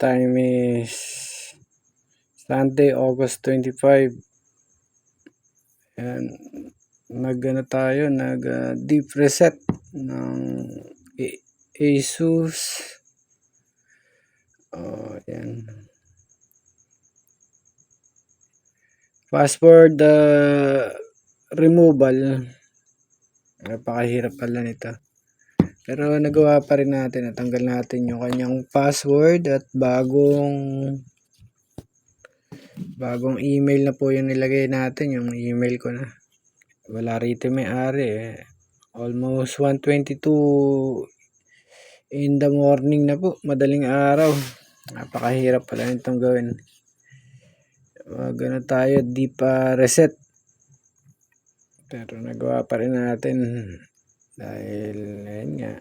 Time is Sunday, August 25. And nag deep reset ng Asus. Yan. Password removal. Napakahirap pala nito. Pero nagawa pa rin natin. Natanggal natin yung kanyang password at bagong email na po yung nilagay natin. Yung email ko na. Wala rito may-ari eh. Almost 1:22 in the morning na po. Madaling araw. Napakahirap pala nitong gawin. Gano'n tayo deep reset. Pero nagawa pa rin natin. Dahil ayun nga.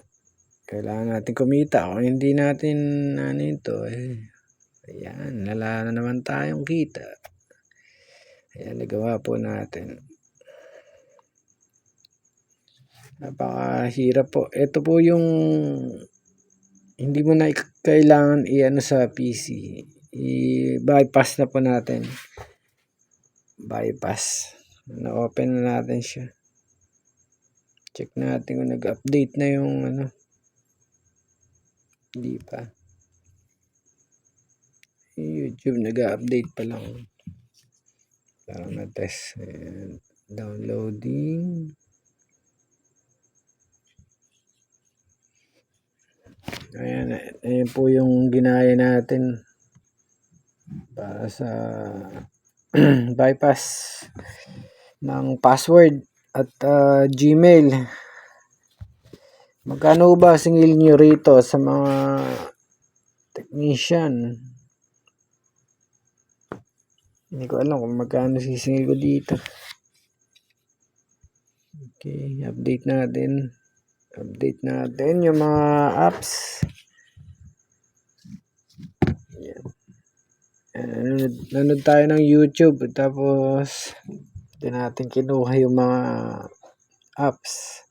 Kailangan natin kumita. Kung hindi natin ito ayan, wala na naman tayong kita. Ayan, nagawa po natin. Napakahirap po. Ito po yung hindi mo na kailangan i-ano sa PC. I-bypass na po natin. Bypass. Na-open na natin siya. Check natin kung nag-update na yung Hindi pa. YouTube nag-update pa lang. Parang na-test. Ayan. Downloading. Ayan po yung ginaya natin para sa bypass ng password at Gmail. Magkano ba singil nyo rito sa mga technician? Hindi ko alam kung magkano sisingil ko dito. Okay, update natin. Update natin yung mga apps. Ayan. Nanood tayo ng YouTube. Tapos, hindi natin kinuha yung mga apps.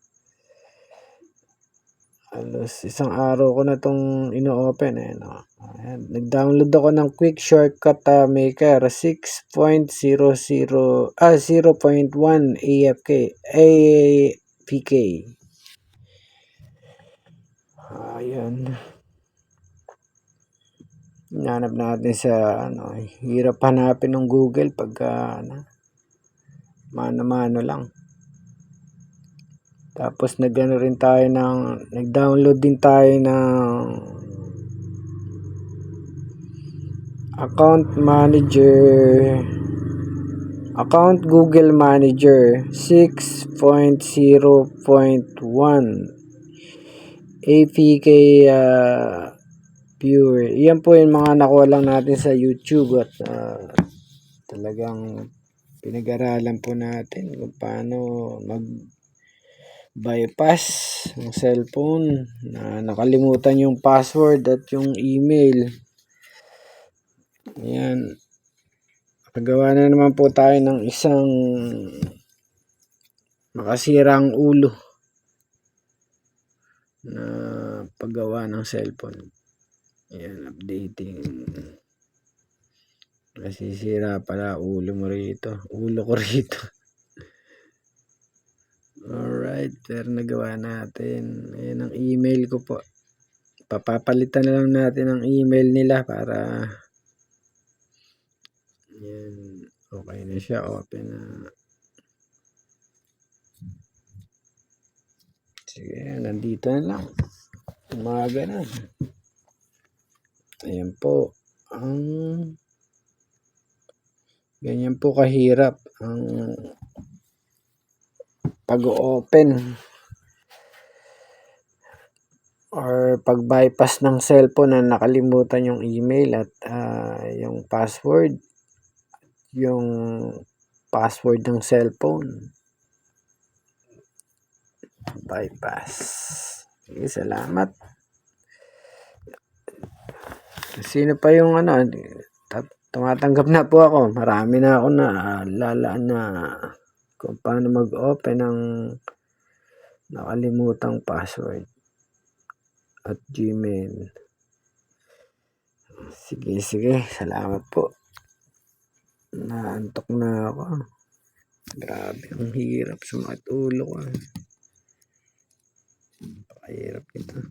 Alos isang araw ko na itong ino-open. Ayan. Nag-download ako ng Quick Shortcut Maker 0.1 APK. Ayan. Hinanap natin sa hirap hanapin ng Google pagka mano-mano lang. Tapos nag-download din tayo ng account Google Manager 6.0.1 APK Pure. Yan po yung mga nakuha lang natin sa YouTube at talagang pinag-aralan po natin kung paano bypass ng cellphone na nakalimutan yung password at yung email. Ayan. Pagawa na naman po tayo ng isang makasirang ulo na paggawa ng cellphone. Ayan, updating. Nasisira pala ulo mo rito. Ulo ko rito. Alright, pero nagawa natin. Ayan ang email ko po. Papapalitan na lang natin ang email nila para ayan, okay na siya. Open na. Sige, nandito na lang. Umaga na. Ayan po. Ganyan po kahirap ang pag-open or pag-bypass ng cellphone na nakalimutan yung email at yung password ng cellphone. Bypass. Sige, salamat. Sino pa yung tumatanggap na po ako. Marami na ako na lalaan na kung paano mag-open ng nakalimutang password at Gmail. Sige, salamat po. Naantok na ako. Grabe, ang hirap, sumakit ulo ko. Napakahirap ito.